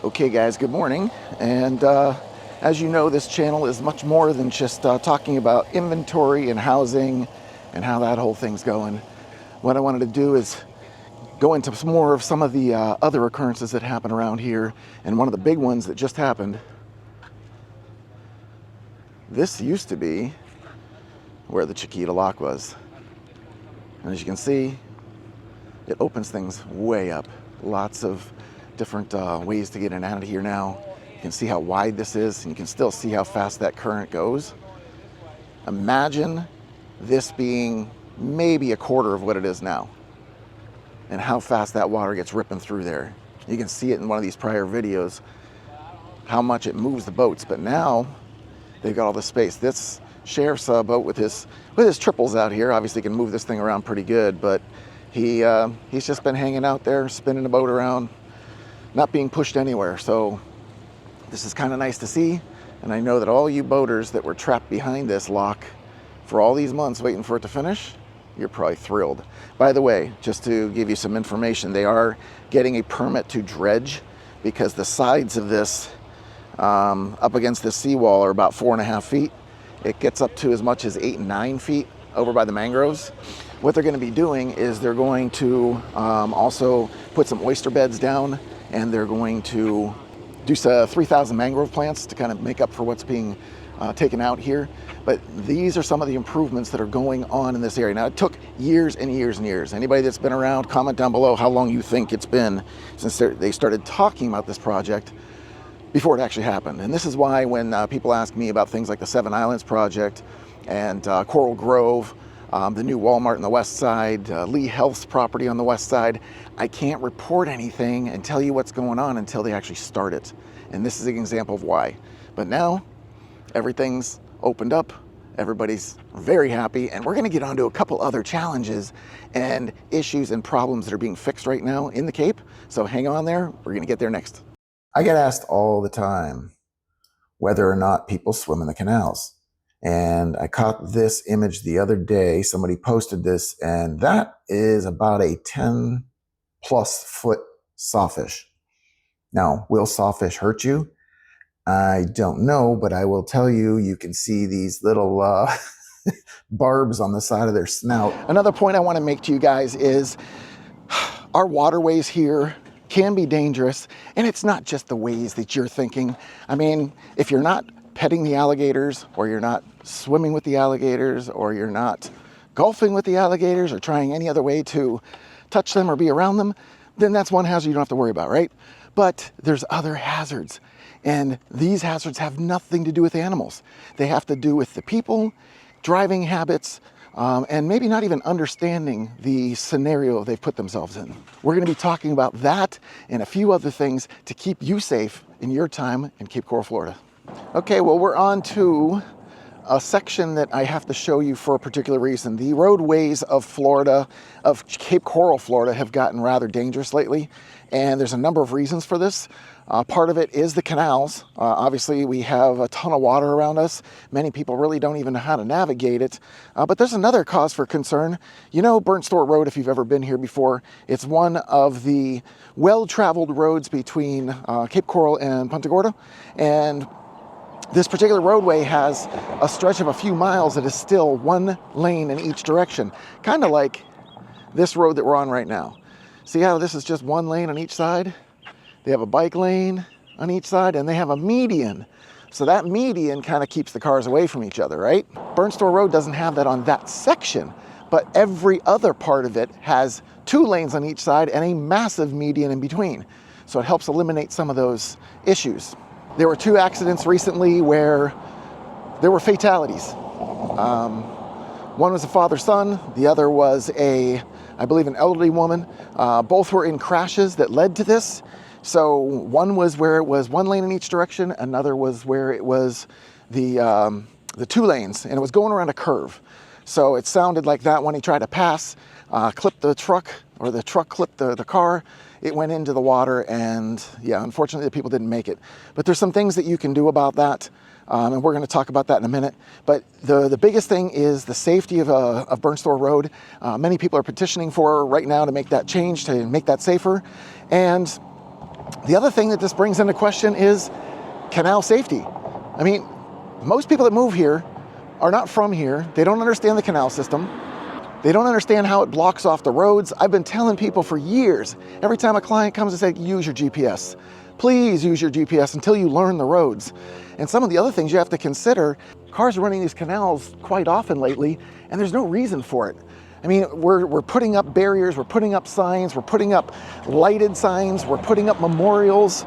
Okay guys, good morning. And as you know, this channel is much more than just talking about inventory and housing and how that whole thing's going. What I wanted to do is go into some more of some of the other occurrences that happen around here. And one of the big ones that just happened, this used to be where the Chiquita Lock was. And as you can see, it opens things way up. Lots of different ways to get in and out of here now. You can see how wide this is, and you can still see how fast that current goes. Imagine this being maybe a quarter of what it is now, and how fast that water gets ripping through there. You can see it in one of these prior videos, how much it moves the boats, but now they've got all this space. This sheriff's boat with his triples out here obviously can move this thing around pretty good, but he's just been hanging out there, spinning the boat around, not being pushed anywhere. So this is kind of nice to see. And I know that all you boaters that were trapped behind this lock for all these months waiting for it to finish, you're probably thrilled. By the way, just to give you some information, they are getting a permit to dredge because the sides of this up against this seawall are about 4.5 feet. It gets up to as much as 8 and 9 feet over by the mangroves. What they're going to be doing is they're going to also put some oyster beds down, and they're going to do 3,000 mangrove plants to kind of make up for what's being taken out here. But these are some of the improvements that are going on in this area. Now, it took years and years and years. Anybody that's been around, comment down below how long you think it's been since they started talking about this project before it actually happened. And this is why when people ask me about things like the Seven Islands project and Coral Grove, the new Walmart on the west side, Lee Health's property on the west side, I can't report anything and tell you what's going on until they actually start it. And this is an example of why. But now, everything's opened up, everybody's very happy, and we're gonna get onto a couple other challenges and issues and problems that are being fixed right now in the Cape. So hang on there, we're gonna get there next. I get asked all the time whether or not people swim in the canals. And I caught this image the other day. Somebody posted this, and that is about a 10+ foot sawfish. Now, will sawfish hurt you? I don't know, but I will tell you, you can see these little barbs on the side of their snout. Another point I want to make to you guys is our waterways here can be dangerous, and it's not just the ways that you're thinking. I mean, if you're not petting the alligators, or you're not swimming with the alligators, or you're not golfing with the alligators, or trying any other way to touch them or be around them, then that's one hazard you don't have to worry about, right? But there's other hazards, and these hazards have nothing to do with animals. They have to do with the people, driving habits, and maybe not even understanding the scenario they've put themselves in. We're going to be talking about that and a few other things to keep you safe in your time in Cape Coral, Florida. Okay, well, we're on to a section that I have to show you for a particular reason. The roadways of Florida, of Cape Coral, Florida, have gotten rather dangerous lately, and there's a number of reasons for this. Part of it is the canals. Obviously, we have a ton of water around us. Many people really don't even know how to navigate it. But there's another cause for concern. You know Burnt Store Road, if you've ever been here before. It's one of the well-traveled roads between Cape Coral and Punta Gorda. And this particular roadway has a stretch of a few miles that is still one lane in each direction. Kind of like this road that we're on right now. See how this is just one lane on each side? They have a bike lane on each side, and they have a median. So that median kind of keeps the cars away from each other, right? Burnt Store Road doesn't have that on that section, but every other part of it has 2 lanes on each side and a massive median in between. So it helps eliminate some of those issues. There were 2 accidents recently where there were fatalities. One was a father-son, the other was I believe an elderly woman. Both were in crashes that led to this. So one was where it was 1 lane in each direction, another was where it was the 2 lanes, and it was going around a curve. So it sounded like that when he tried to pass, clipped the truck, or the truck clipped the car. It went into the water, and yeah, unfortunately the people didn't make it. But there's some things that you can do about that, and we're going to talk about that in a minute. But the biggest thing is the safety of Burnt Store Road. Many people are petitioning for right now to make that change, to make that safer. And The other thing that this brings into question is canal safety. I mean, most people that move here are not from here. They don't understand the canal system. They don't understand how it blocks off the roads. I've been telling people for years, every time a client comes and says, use your GPS. Please use your GPS until you learn the roads. And some of the other things you have to consider, cars are running these canals quite often lately, and there's no reason for it. I mean, we're putting up barriers, we're putting up signs, we're putting up lighted signs, we're putting up memorials.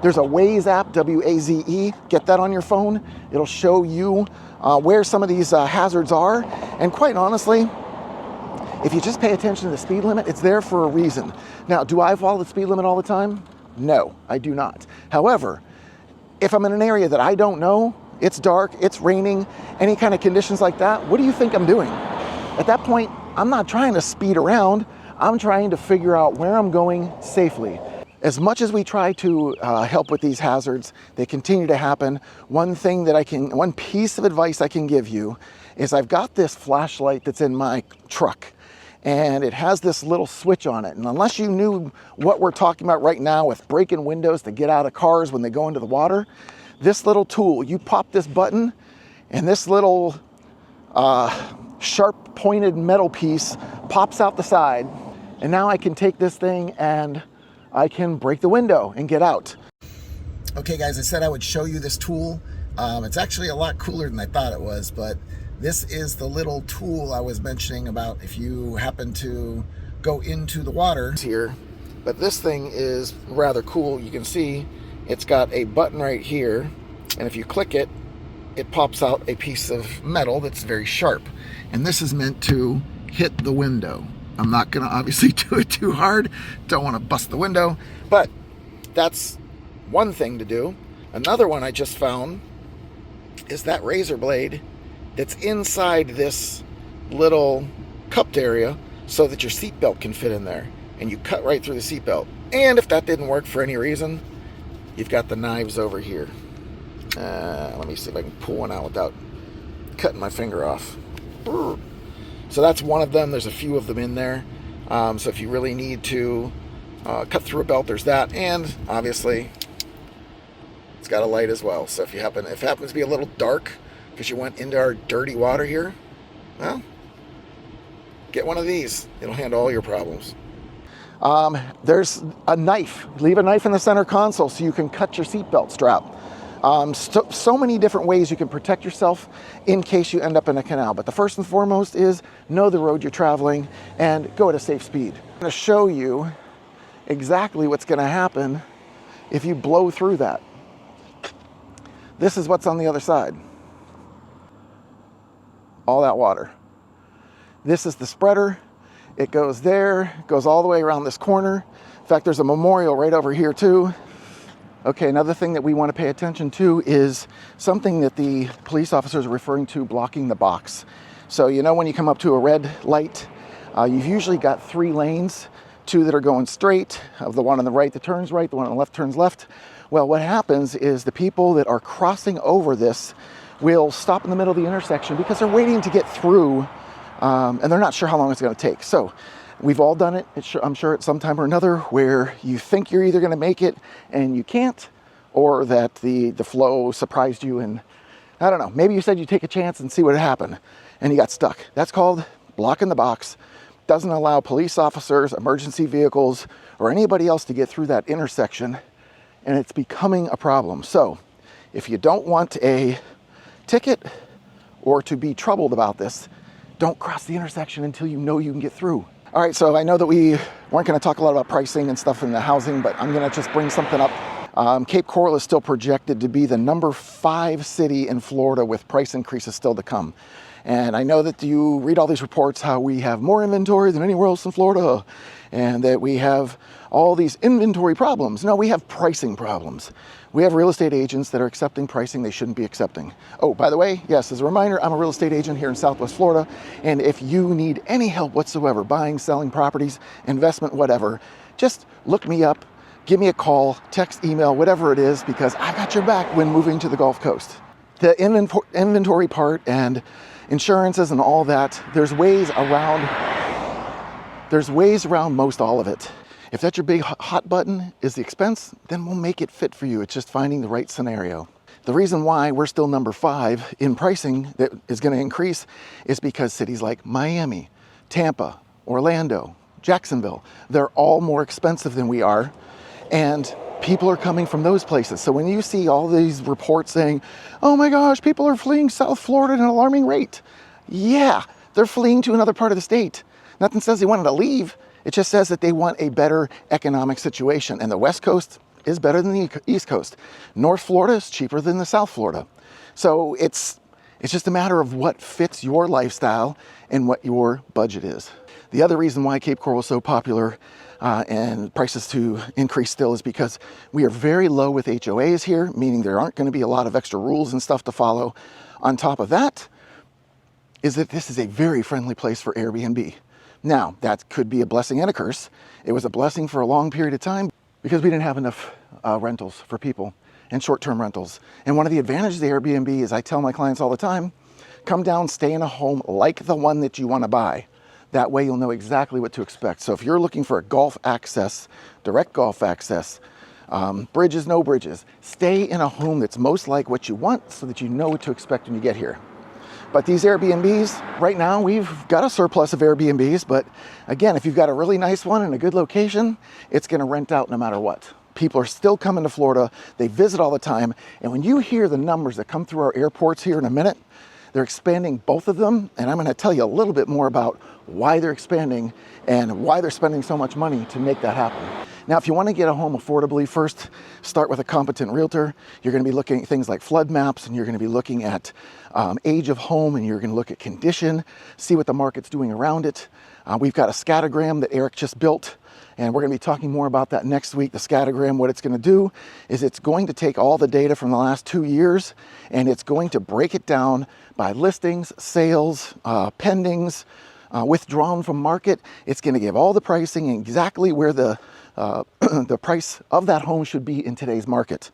There's a Waze app, W-A-Z-E, get that on your phone. It'll show you where some of these hazards are. And quite honestly, if you just pay attention to the speed limit, it's there for a reason. Now, do I follow the speed limit all the time? No, I do not. However, if I'm in an area that I don't know, it's dark, it's raining, any kind of conditions like that, what do you think I'm doing? At that point, I'm not trying to speed around, I'm trying to figure out where I'm going safely. As much as we try to help with these hazards, they continue to happen. One piece of advice I can give you is I've got this flashlight that's in my truck, and it has this little switch on it. And unless you knew what we're talking about right now with breaking windows to get out of cars when they go into the water, this little tool, you pop this button, and this little sharp pointed metal piece pops out the side, and now I can take this thing and I can break the window and get out. Okay guys, I said I would show you this tool. It's actually a lot cooler than I thought it was, but this is the little tool I was mentioning about if you happen to go into the water here. But this thing is rather cool. You can see it's got a button right here, and if you click it, it pops out a piece of metal that's very sharp. And this is meant to hit the window. I'm not gonna obviously do it too hard. Don't wanna bust the window, but that's one thing to do. Another one I just found is that razor blade that's inside this little cupped area so that your seatbelt can fit in there. And you cut right through the seatbelt. And if that didn't work for any reason, you've got the knives over here. Let me see if I can pull one out without cutting my finger off. So that's one of them. There's a few of them in there. So if you really need to cut through a belt, there's that. And obviously, it's got a light as well. So if it happens to be a little dark because you went into our dirty water here, well, get one of these. It'll handle all your problems. There's a knife. Leave a knife in the center console so you can cut your seatbelt strap. So many different ways you can protect yourself in case you end up in a canal. But the first and foremost is know the road you're traveling and go at a safe speed. I'm going to show you exactly what's going to happen if you blow through that. This is what's on the other side. All that water. This is the spreader. It goes there, goes all the way around this corner. In fact, there's a memorial right over here too. Okay, another thing that we want to pay attention to is something that the police officers are referring to blocking the box. So you know when you come up to a red light, you've usually got 3 lanes, 2 that are going straight, of the one on the right that turns right, the one on the left turns left. Well, what happens is the people that are crossing over this will stop in the middle of the intersection because they're waiting to get through, and they're not sure how long it's going to take. So we've all done it, I'm sure at some time or another, where you think you're either going to make it and you can't, or that the flow surprised you and, I don't know, maybe you said you'd take a chance and see what happened and you got stuck. That's called blocking the box. Doesn't allow police officers, emergency vehicles, or anybody else to get through that intersection, and it's becoming a problem. So if you don't want a ticket or to be troubled about this, don't cross the intersection until you know you can get through. All right, so I know that we weren't going to talk a lot about pricing and stuff in the housing, but I'm going to just bring something up. Cape Coral is still projected to be the number 5 city in Florida with price increases still to come. And I know that you read all these reports how we have more inventory than anywhere else in Florida and that we have all these inventory problems. No, we have pricing problems. We have real estate agents that are accepting pricing they shouldn't be accepting. Oh, by the way, yes, as a reminder, I'm a real estate agent here in Southwest Florida. And if you need any help whatsoever, buying, selling properties, investment, whatever, just look me up, give me a call, text, email, whatever it is, because I got your back when moving to the Gulf Coast. The inventory part and insurances and all that, there's ways around most all of it. If that's your big hot button is the expense, then we'll make it fit for you. It's just finding the right scenario. The reason why we're still number 5 in pricing that is going to increase is because cities like Miami, Tampa, Orlando, Jacksonville, they're all more expensive than we are, and people are coming from those places. So when you see all these reports saying, oh my gosh, people are fleeing South Florida at an alarming rate. Yeah, they're fleeing to another part of the state. Nothing says they wanted to leave. It just says that they want a better economic situation. And the West Coast is better than the East Coast. North Florida is cheaper than the South Florida. So it's just a matter of what fits your lifestyle and what your budget is. The other reason why Cape Coral is so popular and prices to increase still is because we are very low with HOAs here, meaning there aren't going to be a lot of extra rules and stuff to follow. On top of that is that this is a very friendly place for Airbnb. Now, that could be a blessing and a curse. It was a blessing for a long period of time because we didn't have enough rentals for people and short-term rentals. And one of the advantages of Airbnb is I tell my clients all the time, come down, stay in a home like the one that you want to buy. That way you'll know exactly what to expect. So if you're looking for a golf access, direct golf access, bridges, no bridges, stay in a home that's most like what you want so that you know what to expect when you get here. But these Airbnbs, right now we've got a surplus of Airbnbs, but again, if you've got a really nice one in a good location, it's gonna rent out no matter what. People are still coming to Florida, they visit all the time, and when you hear the numbers that come through our airports here in a minute, they're expanding both of them, and I'm gonna tell you a little bit more about why they're expanding and why they're spending so much money to make that happen. Now, if you want to get a home affordably, first start with a competent realtor. You're going to be looking at things like flood maps, and you're going to be looking at age of home, and you're going to look at condition, see what the market's doing around it. We've got a scattergram that Eric just built, and we're going to be talking more about that next week. The scattergram, what it's going to do is it's going to take all the data from the last 2 years, and it's going to break it down by listings, sales, pendings, withdrawn from market. It's going to give all the pricing and exactly where the price of that home should be in today's market.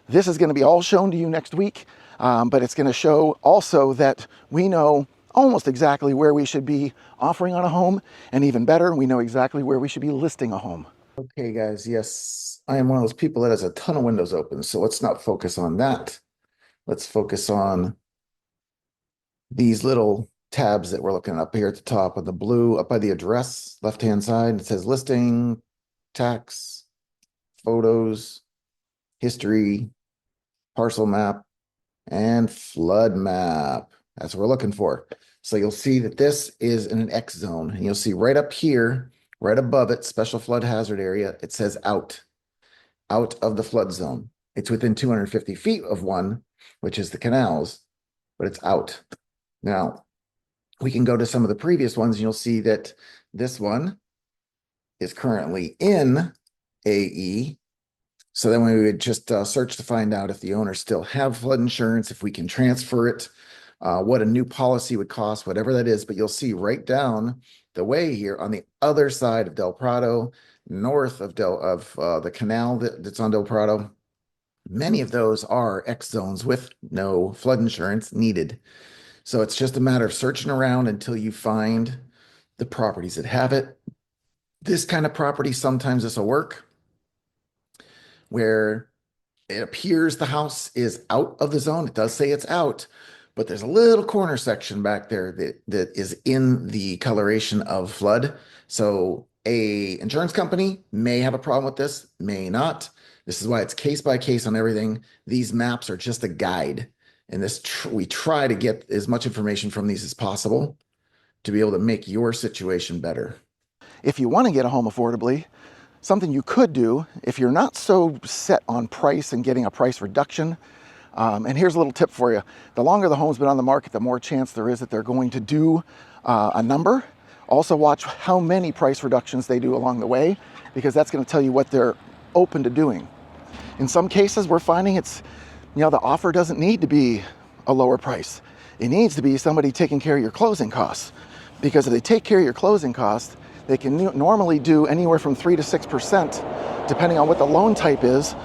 This is going to be all shown to you next week, but it's going to show also that we know almost exactly where we should be offering on a home, and even better, we know exactly where we should be listing a home. Okay, guys, yes, I am one of those people that has a ton of windows open, so let's not focus on that. Let's focus on these little tabs that we're looking up here at the top of the blue, up by the address, left-hand side. It says listing, tax, photos, history, parcel map, and flood map. That's what we're looking for. So you'll see that this is in an X zone, and you'll see right up here, right above it, special flood hazard area, it says out of the flood zone. It's within 250 feet of one, which is the canals, but it's out. Now, we can go to some of the previous ones, and you'll see that this one is currently in AE. So then we would just search to find out if the owners still have flood insurance, if we can transfer it, what a new policy would cost, whatever that is. But you'll see right down the way here on the other side of Del Prado, north of the canal that's on Del Prado, many of those are X zones with no flood insurance needed. So it's just a matter of searching around until you find the properties that have it. This kind of property, sometimes this will work, where it appears the house is out of the zone. It does say it's out, but there's a little corner section back there that is in the coloration of flood. So a insurance company may have a problem with this, may not. This is why it's case by case on everything. These maps are just a guide. And we try to get as much information from these as possible to be able to make your situation better. If you want to get a home affordably, something you could do if you're not so set on price and getting a price reduction, and here's a little tip for you. The longer the home's been on the market, the more chance there is that they're going to do a number. Also watch how many price reductions they do along the way, because that's going to tell you what they're open to doing. In some cases, we're finding the offer doesn't need to be a lower price. It needs to be somebody taking care of your closing costs, because if they take care of your closing costs, they can normally do anywhere from 3 to 6%, depending on what the loan type is.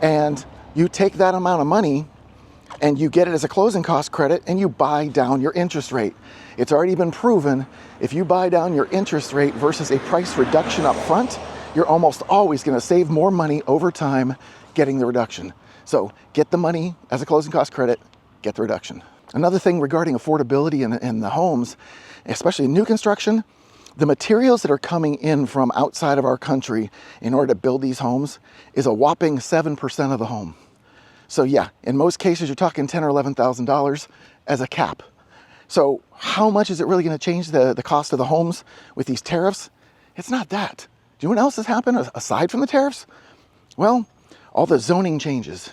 And you take that amount of money and you get it as a closing cost credit, and you buy down your interest rate. It's already been proven, if you buy down your interest rate versus a price reduction up front, you're almost always going to save more money over time getting the reduction. So get the money as a closing cost credit, get the reduction. Another thing regarding affordability in the homes, especially new construction, the materials that are coming in from outside of our country in order to build these homes is a whopping 7% of the home. So yeah, in most cases, you're talking $10,000 or $11,000 as a cap. So how much is it really going to change the cost of the homes with these tariffs? It's not that. Do you know what else has happened aside from the tariffs? Well, all the zoning changes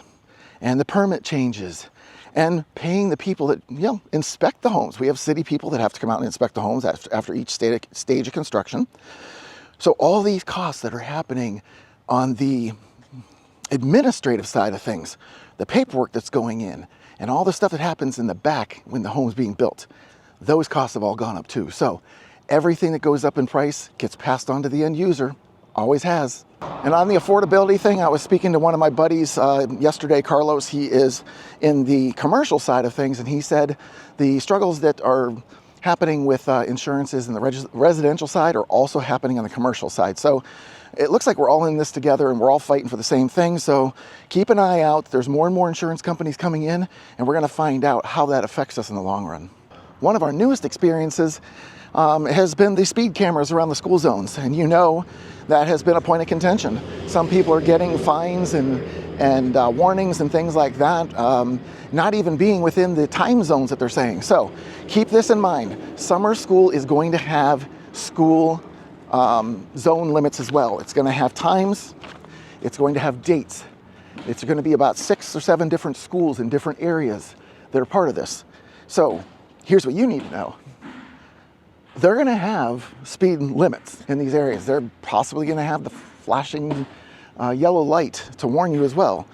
and the permit changes and paying the people that, inspect the homes. We have city people that have to come out and inspect the homes after each stage of construction. So all these costs that are happening on the administrative side of things, the paperwork that's going in, and all the stuff that happens in the back when the home's being built, those costs have all gone up too. So everything that goes up in price gets passed on to the end user, always has. And on the affordability thing, I was speaking to one of my buddies yesterday, Carlos. He is in the commercial side of things, and he said the struggles that are happening with insurances in the residential side are also happening on the commercial side. So it looks like we're all in this together and we're all fighting for the same thing. So keep an eye out. There's more and more insurance companies coming in, and we're going to find out how that affects us in the long run. One of our newest experiences has been the speed cameras around the school zones. And that has been a point of contention. Some people are getting fines and warnings and things like that, not even being within the time zones that they're saying. So keep this in mind. Summer school is going to have school zone limits as well. It's going to have times. It's going to have dates. It's going to be about 6 or 7 different schools in different areas that are part of this. So here's what you need to know. They're going to have speed limits in these areas. They're possibly going to have the flashing yellow light to warn you as well.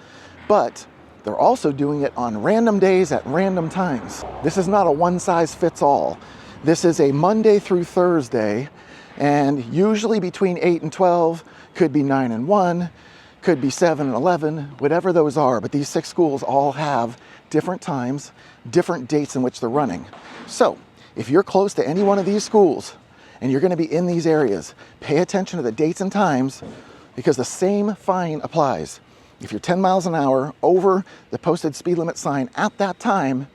But they're also doing it on random days at random times. This is not a one-size-fits-all. This is a Monday through Thursday, and usually between 8 and 12, could be 9 and 1, could be 7 and 11, whatever those are. But these 6 schools all have different times, different dates in which they're running. So if you're close to any one of these schools and you're going to be in these areas, pay attention to the dates and times, because the same fine applies. If you're 10 miles an hour over the posted speed limit sign at that time,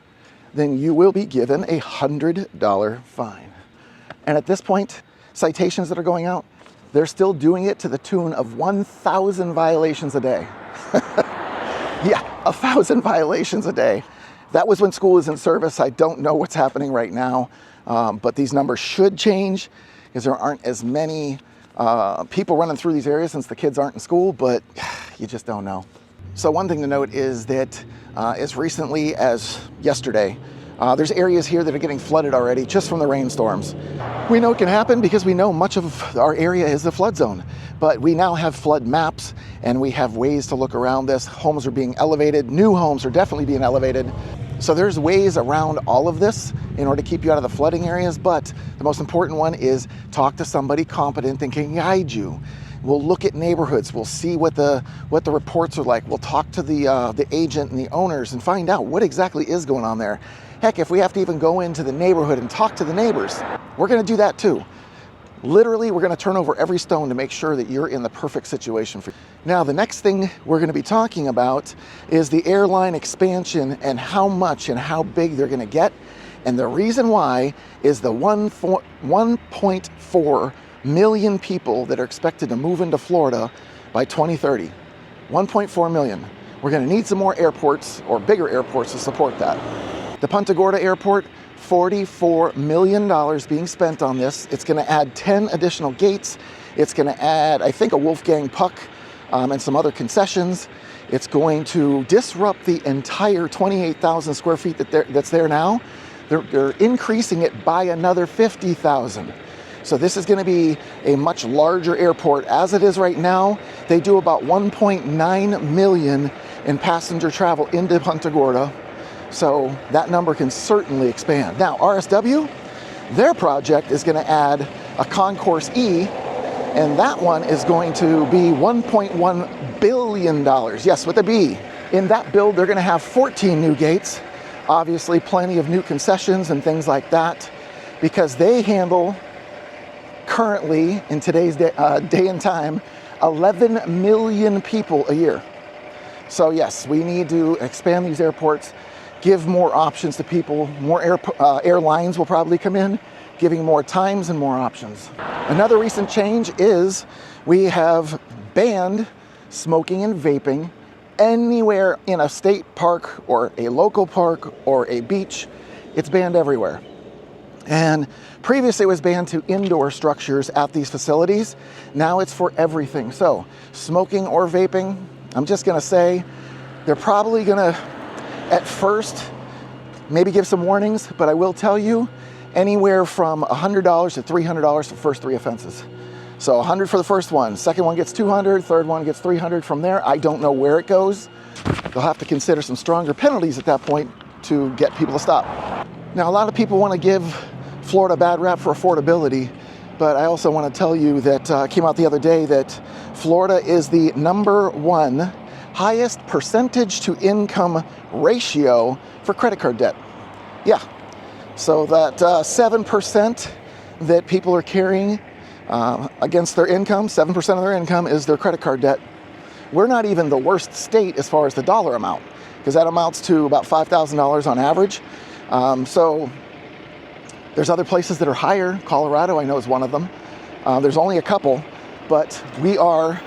then you will be given a $100 fine. And at this point, citations that are going out, they're still doing it to the tune of 1,000 violations a day. Yeah, 1,000 violations a day. That was when school was in service. I don't know what's happening right now, but these numbers should change because there aren't as many people running through these areas since the kids aren't in school, but you just don't know. So one thing to note is that as recently as yesterday, there's areas here that are getting flooded already just from the rainstorms. We know it can happen because we know much of our area is a flood zone, but we now have flood maps and we have ways to look around this. Homes are being elevated. New homes are definitely being elevated. So there's ways around all of this in order to keep you out of the flooding areas, but the most important one is talk to somebody competent and can guide you. We'll look at neighborhoods. We'll see what the reports are like. We'll talk to the agent and the owners and find out what exactly is going on there. Heck, if we have to even go into the neighborhood and talk to the neighbors, we're going to do that too. Literally, we're going to turn over every stone to make sure that you're in the perfect situation for you. Now, the next thing we're going to be talking about is the airline expansion and how much and how big they're going to get. And the reason why is the 1.4 million people that are expected to move into Florida by 2030. 1.4 million. We're going to need some more airports or bigger airports to support that. The Punta Gorda Airport, $44 million being spent on this. It's going to add 10 additional gates. It's going to add, I think, a Wolfgang Puck and some other concessions. It's going to disrupt the entire 28,000 square feet that's there now. They're increasing it by another 50,000. So this is going to be a much larger airport. As it is right now, they do about 1.9 million in passenger travel into Punta Gorda. So that number can certainly expand. Now, RSW, their project is going to add a Concourse E, and that one is going to be $1.1 billion. Yes, with a B. In that build, they're going to have 14 new gates, obviously plenty of new concessions and things like that, because they handle currently, in today's day and time, 11 million people a year. So yes, we need to expand these airports, give more options to people. More airlines will probably come in, giving more times and more options. Another recent change is we have banned smoking and vaping anywhere in a state park or a local park or a beach. It's banned everywhere. And previously it was banned to indoor structures at these facilities. Now it's for everything. So smoking or vaping, I'm just gonna say, they're probably gonna, at first, maybe give some warnings, but I will tell you, anywhere from $100 to $300 for the first 3 offenses. So 100 for the first one, second one gets 200, third one gets 300 from there. I don't know where it goes. They'll have to consider some stronger penalties at that point to get people to stop. Now, a lot of people want to give Florida a bad rap for affordability, but I also want to tell you that came out the other day that Florida is the #1 highest percentage to income ratio for credit card debt. Yeah, so that 7% that people are carrying against their income, 7% of their income is their credit card debt. We're not even the worst state as far as the dollar amount, because that amounts to about $5,000 on average. So there's other places that are higher. Colorado, I know, is one of them. There's only a couple, but we are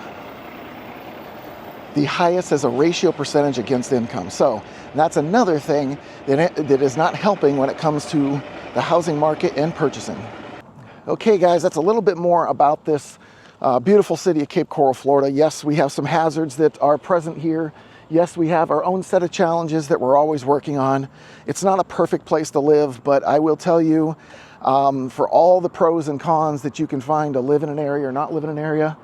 the highest as a ratio percentage against income. So that's another thing that is not helping when it comes to the housing market and purchasing. Okay, guys, that's a little bit more about this beautiful city of Cape Coral, Florida. Yes, we have some hazards that are present here. Yes, we have our own set of challenges that we're always working on. It's not a perfect place to live, but I will tell you, for all the pros and cons that you can find to live in an area or not live in an area,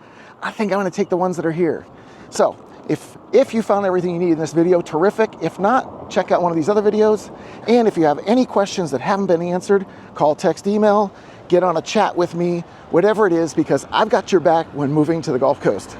I think I'm gonna take the ones that are here. So if you found everything you need in this video, terrific. If not, check out one of these other videos. And if you have any questions that haven't been answered, call, text, email, get on a chat with me, whatever it is, because I've got your back when moving to the Gulf Coast.